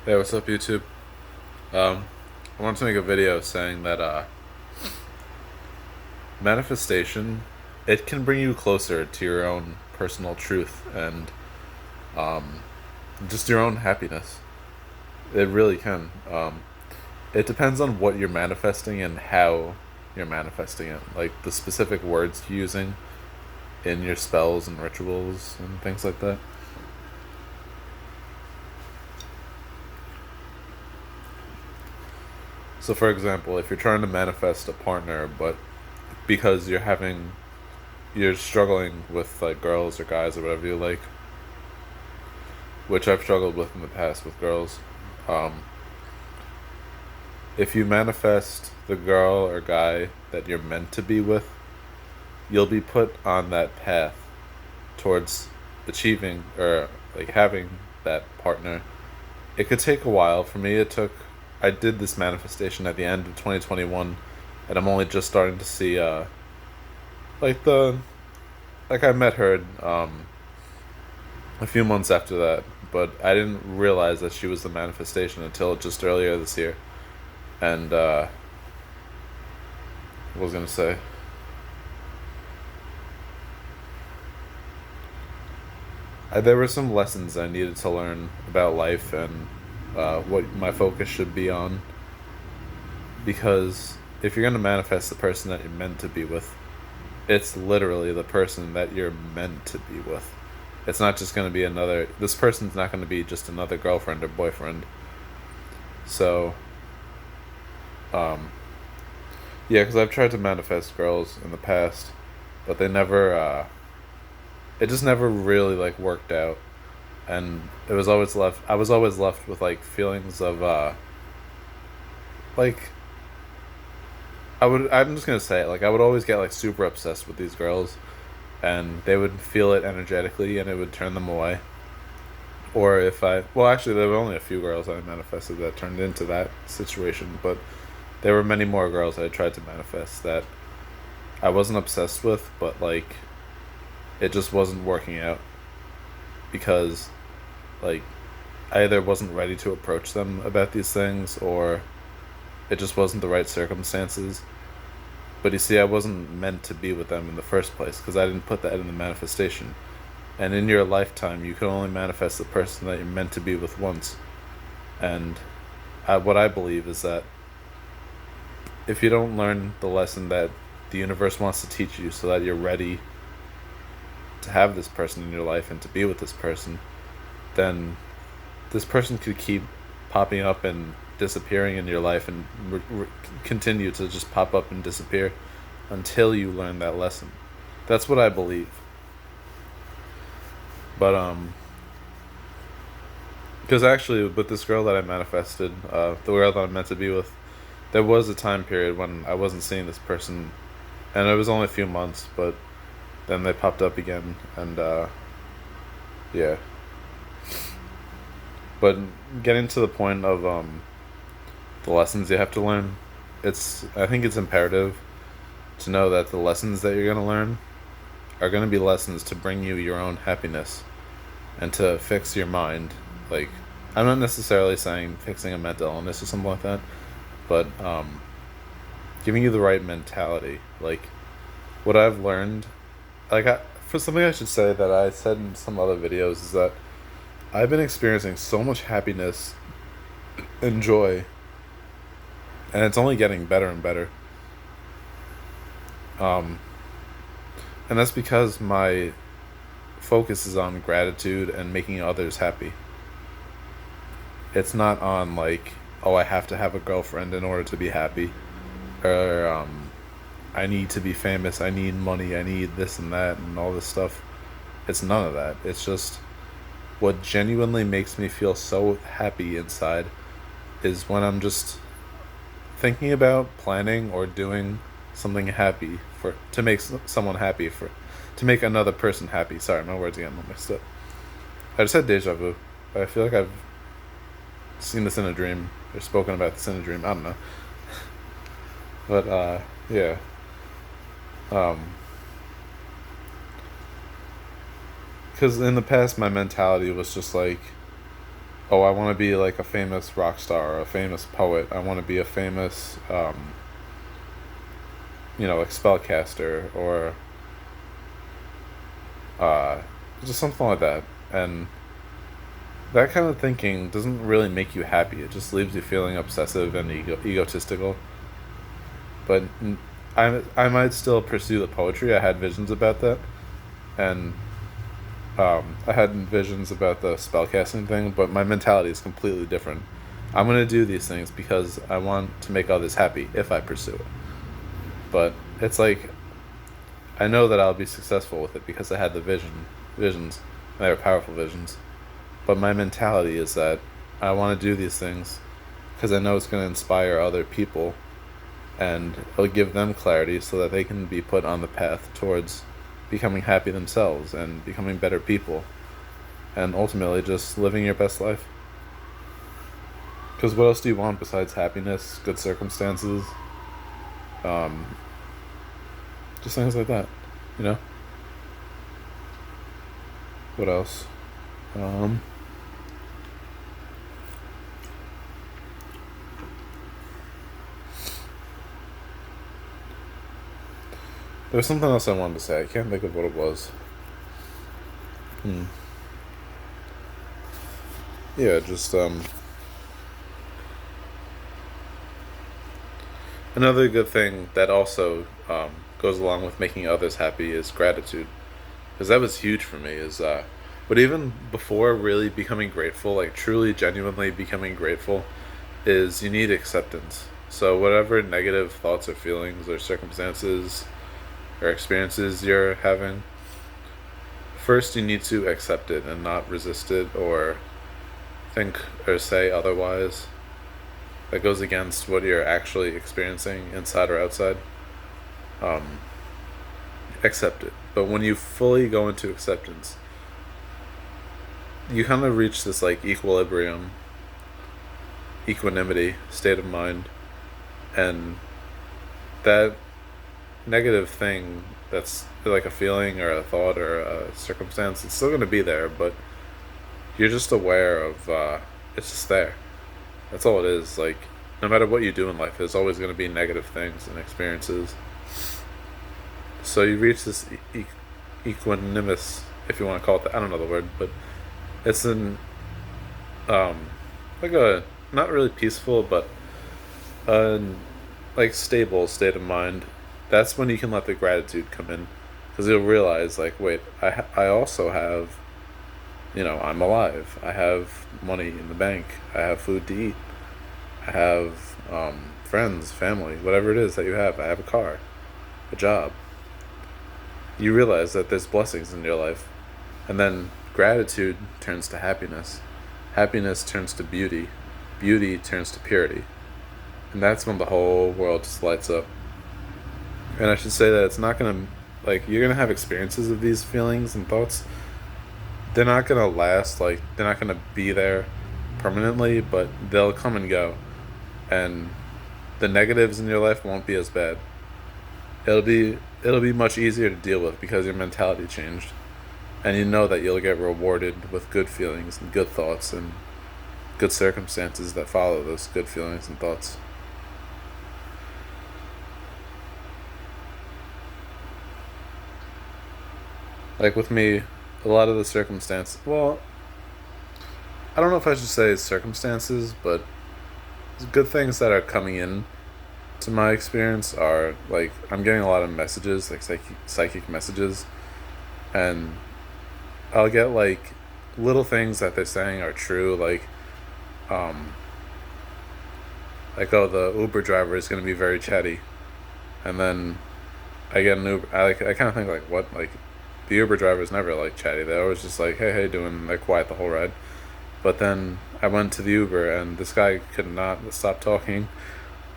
Hey, what's up, YouTube? Um, I wanted to make a video saying that manifestation, it can bring you closer to your own personal truth and just your own happiness. It really can. It depends on what you're manifesting and how you're manifesting it, like the specific words you're using in your spells and rituals and things like that. So, for example, if you're trying to manifest a partner, but because you're struggling with like girls or guys or whatever you like, which I've struggled with in the past with girls. Um, if you manifest the girl or guy that you're meant to be with, you'll be put on that path towards achieving or like having that partner. It could take a while. For me, I did this manifestation at the end of 2021, and I'm only just starting to see, like the, like I met her, a few months after that, but I didn't realize that she was the manifestation until just earlier this year. And what was gonna say? There were some lessons I needed to learn about life and what my focus should be on. Because if you're gonna manifest the person that you're meant to be with, it's literally the person that you're meant to be with. It's not just gonna be another. This person's not gonna be just another girlfriend or boyfriend. So, um, yeah, because I've tried to manifest girls in the past, but they never. It just never really like worked out, and it was always left. I was always left with like feelings of like I would. I'm just gonna say it. Like I would always get like super obsessed with these girls, and they would feel it energetically, and it would turn them away. Or if I, well, actually, there were only a few girls I manifested that turned into that situation, but there were many more girls I tried to manifest that I wasn't obsessed with, but like it just wasn't working out because like I either wasn't ready to approach them about these things or it just wasn't the right circumstances. But you see, I wasn't meant to be with them in the first place because I didn't put that in the manifestation. And in your lifetime, you can only manifest the person that you're meant to be with once. And what I believe is that if you don't learn the lesson that the universe wants to teach you so that you're ready to have this person in your life and to be with this person, then this person could keep popping up and disappearing in your life and continue to just pop up and disappear until you learn that lesson. That's what I believe. But because actually with this girl that I manifested, the girl that I'm meant to be with, there was a time period when I wasn't seeing this person, and it was only a few months, but then they popped up again, and yeah. But getting to the point of the lessons you have to learn, I think it's imperative to know that the lessons that you're gonna learn are gonna be lessons to bring you your own happiness and to fix your mind. Like, I'm not necessarily saying fixing a mental illness or something like that, but giving you the right mentality. Like, what I've learned, for something I should say that I said in some other videos is that I've been experiencing so much happiness and joy, and it's only getting better and better. Um, and that's because my focus is on gratitude and making others happy. It's not on like, oh, I have to have a girlfriend in order to be happy, or I need to be famous, I need money, I need this and that and all this stuff. It's none of that. It's just what genuinely makes me feel so happy inside is when I'm just thinking about planning or doing something happy for to make someone happy for to make another person happy. Sorry, my words again mixed up. I just had deja vu. I feel like I've seen this in a dream or spoken about this in a dream. I don't know, but yeah. Um, because in the past my mentality was just like oh, I want to be like a famous rock star or a famous poet. I want to be a famous, like spellcaster or uh, just something like that. And that kind of thinking doesn't really make you happy. It just leaves you feeling obsessive and egotistical. But I might still pursue the poetry. I had visions about that, and I had visions about the spellcasting thing. But my mentality is completely different. I'm gonna do these things because I want to make others happy if I pursue it. But it's like I know that I'll be successful with it because I had the visions, and they were powerful visions. But my mentality is that I want to do these things because I know it's going to inspire other people and it'll give them clarity so that they can be put on the path towards becoming happy themselves and becoming better people and ultimately just living your best life. Because what else do you want besides happiness, good circumstances, um, just things like that, you know? What else? Um, there was something else I wanted to say. I can't think of what it was. Hmm. Yeah, just another good thing that also goes along with making others happy is gratitude, because that was huge for me. But even before really becoming grateful, like truly, genuinely becoming grateful, is you need acceptance. So whatever negative thoughts or feelings or circumstances or experiences you're having, first you need to accept it and not resist it or think or say otherwise that goes against what you're actually experiencing inside or outside. Um, accept it. But when you fully go into acceptance, you kind of reach this like equilibrium, equanimity state of mind, and that negative thing that's like a feeling or a thought or a circumstance, it's still going to be there, but you're just aware of it's just there. That's all it is. Like, no matter what you do in life, there's always going to be negative things and experiences. So you reach this equanimous, if you want to call it that. I don't know the word, but it's an um, like a not really peaceful, but a like stable state of mind. That's when you can let the gratitude come in, because you'll realize like, wait, I also have, I'm alive. I have money in the bank. I have food to eat. I have friends, family, whatever it is that you have. I have a car, a job. You realize that there's blessings in your life, and then gratitude turns to happiness. Happiness turns to beauty. Beauty turns to purity. And that's when the whole world just lights up. And I should say that it's not gonna, like, you're gonna have experiences of these feelings and thoughts. They're not gonna last, like, they're not gonna be there permanently, but they'll come and go. And the negatives in your life won't be as bad. It'll be much easier to deal with because your mentality changed. And you know that you'll get rewarded with good feelings and good thoughts and good circumstances that follow those good feelings and thoughts. Like with me, a lot of the circumstances, well, I don't know if I should say circumstances, but good things that are coming in to my experience are like I'm getting a lot of messages, like psychic messages, and I'll get like little things that they're saying are true, um, like oh the Uber driver is gonna be very chatty, and then I get an Uber. I kind of think like what like the Uber drivers never like chatty. They always just like hey hey doing. They're quiet the whole ride. But then I went to the Uber and this guy could not stop talking,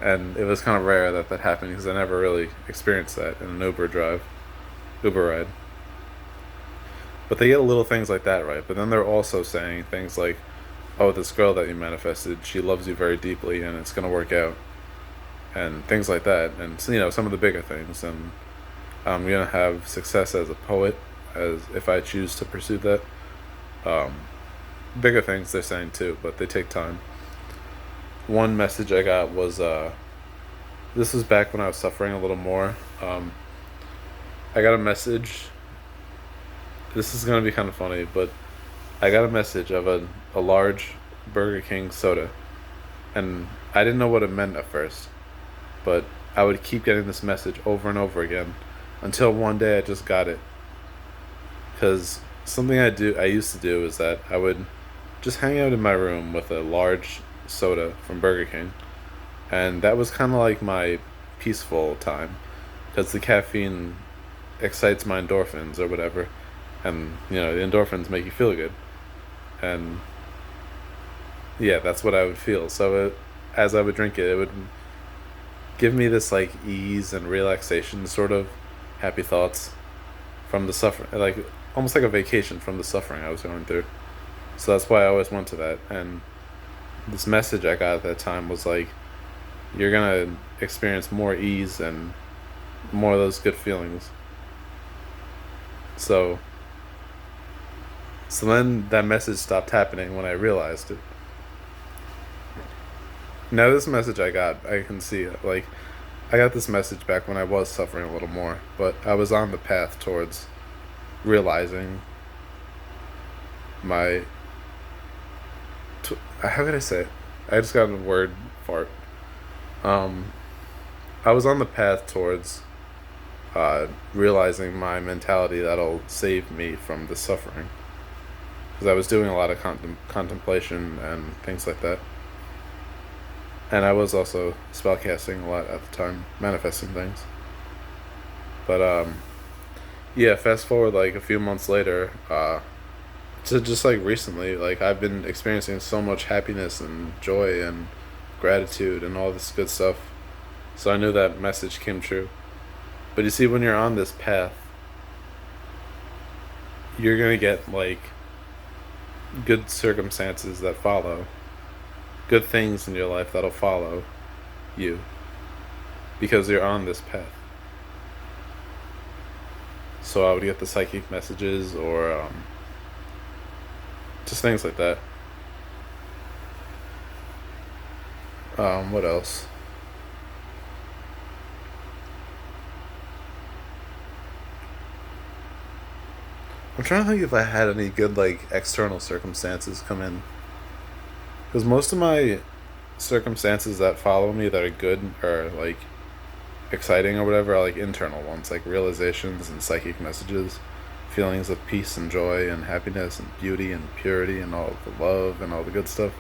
and it was kind of rare that that happened because I never really experienced that in an Uber ride. But they get little things like that right. But then they're also saying things like, "Oh, this girl that you manifested, she loves you very deeply, and it's gonna work out," and things like that. And so, some of the bigger things. And I'm gonna have success as a poet, as if I choose to pursue that. Um, bigger things they're saying too, but they take time. One message I got was this was back when I was suffering a little more. I got a message. This is gonna be kind of funny, but I got a message of a large Burger King soda, and I didn't know what it meant at first, but I would keep getting this message over and over again until one day I just got it. Because something I used to do is that I would just hang out in my room with a large soda from Burger King, and that was kind of like my peaceful time, because the caffeine excites my endorphins or whatever, and the endorphins make you feel good, and yeah, that's what I would feel. So as I would drink it, it would give me this like ease and relaxation, sort of happy thoughts from the suffering, like almost like a vacation from the suffering I was going through. So that's why I always went to that. And this message I got at that time was like, you're gonna experience more ease and more of those good feelings. So, so then that message stopped happening when I realized it. Now this message I can see it. Like, I got this message back when I was suffering a little more, but I was on the path towards realizing my. How could I say it? I just got a word fart. Um, I was on the path towards realizing my mentality that'll save me from the suffering. Because I was doing a lot of contemplation and things like that. And I was also spellcasting a lot at the time, manifesting things. But yeah, fast forward like a few months later, to just like recently, like I've been experiencing so much happiness and joy and gratitude and all this good stuff. So I knew that message came true. But you see, when you're on this path, you're gonna get like good circumstances that follow, good things in your life that'll follow you because you're on this path. So I would get the psychic messages or just things like that. What else? I'm trying to think if I had any good like external circumstances come in, because most of my circumstances that follow me that are good or like exciting or whatever are like internal ones, like realizations and psychic messages, feelings of peace and joy and happiness and beauty and purity and all the love and all the good stuff.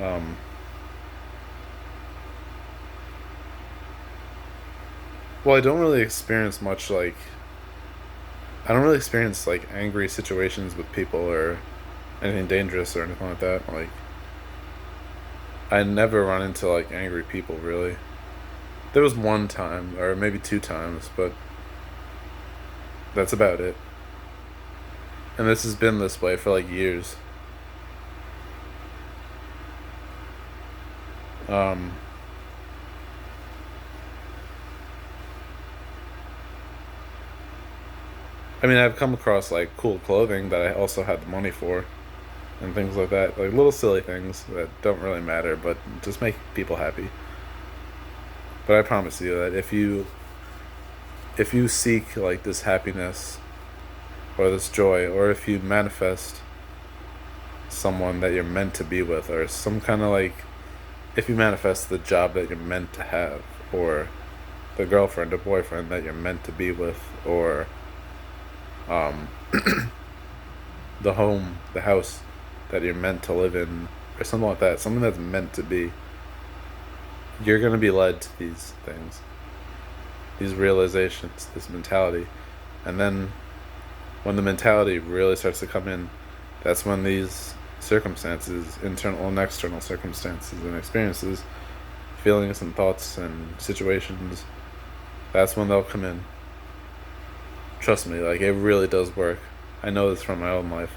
Um, well, I don't really experience much like I don't really experience like angry situations with people or anything dangerous or anything like that. Like I never run into like angry people really. There was one time or maybe two times, but that's about it. And this has been this way for like years. Um, I mean, I've come across like cool clothing that I also had the money for, and things like that. Like little silly things that don't really matter, but just make people happy. But I promise you that if you seek like this happiness or this joy, or if you manifest someone that you're meant to be with, or some kind of like, if you manifest the job that you're meant to have, or the girlfriend or boyfriend that you're meant to be with, or um, the home, the house that you're meant to live in, or something like that, something that's meant to be, you're going to be led to these things, these realizations, this mentality. And then when the mentality really starts to come in, that's when these circumstances, internal and external circumstances and experiences, feelings and thoughts and situations, that's when they'll come in. Trust me, like it really does work. I know this from my own life.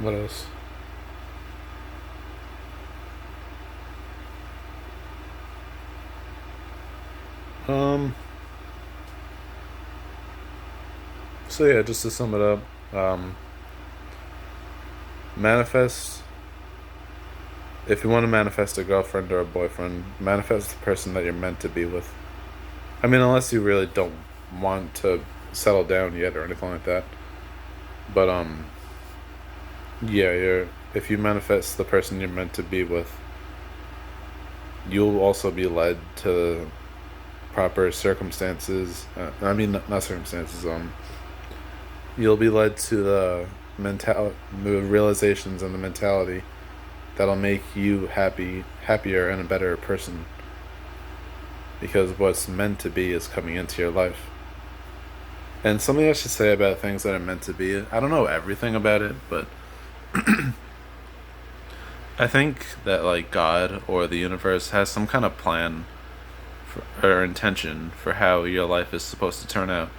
What else? Um, So yeah, just to sum it up, um, manifest. If you want to manifest a girlfriend or a boyfriend, manifest the person that you're meant to be with. I mean, unless you really don't want to settle down yet or anything like that. But yeah, you're if you manifest the person you're meant to be with, you'll also be led to proper circumstances. I mean, not circumstances. You'll be led to the realizations and the mentality that'll make you happier, and a better person. Because what's meant to be is coming into your life. And something I should say about things that are meant to be. I don't know everything about it, but I think that like God or the universe has some kind of plan or intention for how your life is supposed to turn out.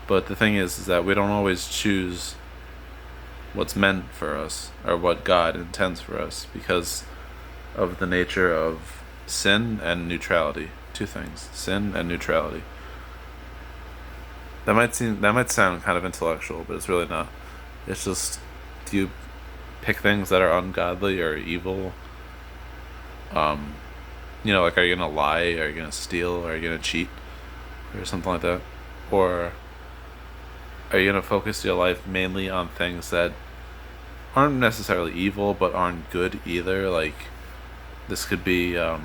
But the thing is that we don't always choose what's meant for us or what God intends for us because of the nature of sin and neutrality. Two things: sin and neutrality. That might sound kind of intellectual, but it's really not. It's just, do you pick things that are ungodly or evil? Um, like, are you gonna lie? Are you gonna steal? Are you gonna cheat? Or something like that? Or are you gonna focus your life mainly on things that aren't necessarily evil but aren't good either? Like, this could be, I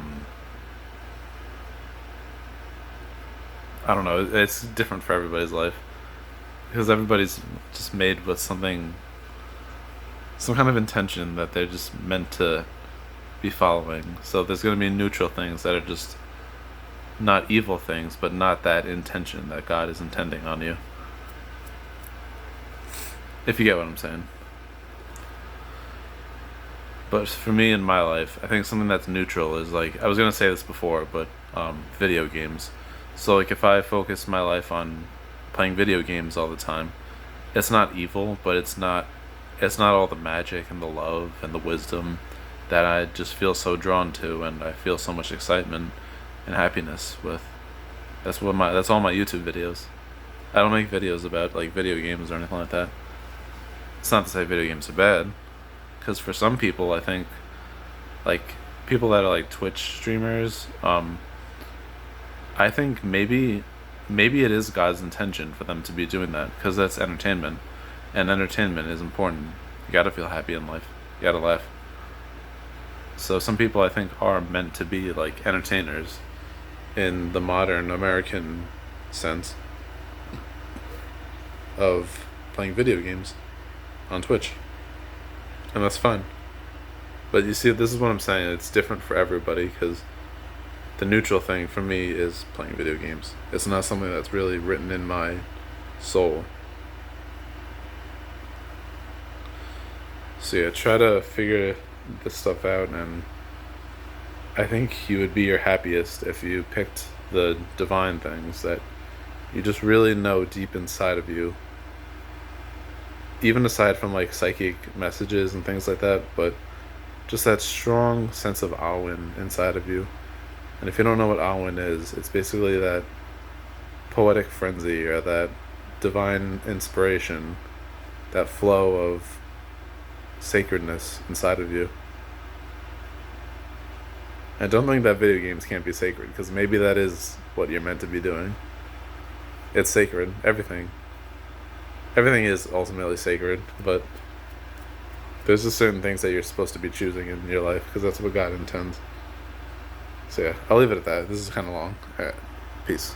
don't know. It's different for everybody's life because everybody's just made with some kind of intention that they're just meant to be following. So there's going to be neutral things that are just not evil things, but not that intention that God is intending on you. If you get what I'm saying. But for me in my life, I think something that's neutral is like, I was going to say this before, but video games. So like if I focus my life on playing video games all the time, it's not evil, but it's not all the magic and the love and the wisdom that I just feel so drawn to, and I feel so much excitement and happiness with. That's all my YouTube videos. I don't make videos about like video games or anything like that. It's not to say video games are bad, because for some people, I think, like people that are like Twitch streamers, I think maybe it is God's intention for them to be doing that because that's entertainment, and entertainment is important. You gotta feel happy in life. You gotta laugh. So some people I think are meant to be like entertainers in the modern American sense of playing video games on Twitch. And that's fine. But you see, this is what I'm saying. It's different for everybody because the neutral thing for me is playing video games. It's not something that's really written in my soul. So yeah, try to figure this stuff out, and I think you would be your happiest if you picked the divine things that you just really know deep inside of you, even aside from like psychic messages and things like that, but just that strong sense of Awin inside of you. And if you don't know what Awin is, it's basically that poetic frenzy or that divine inspiration, that flow of sacredness inside of you. I don't think that video games can't be sacred, because maybe that is what you're meant to be doing. It's sacred. Everything. Everything is ultimately sacred, but there's just certain things that you're supposed to be choosing in your life, because that's what God intends. So yeah, I'll leave it at that. This is kind of long. Alright, peace.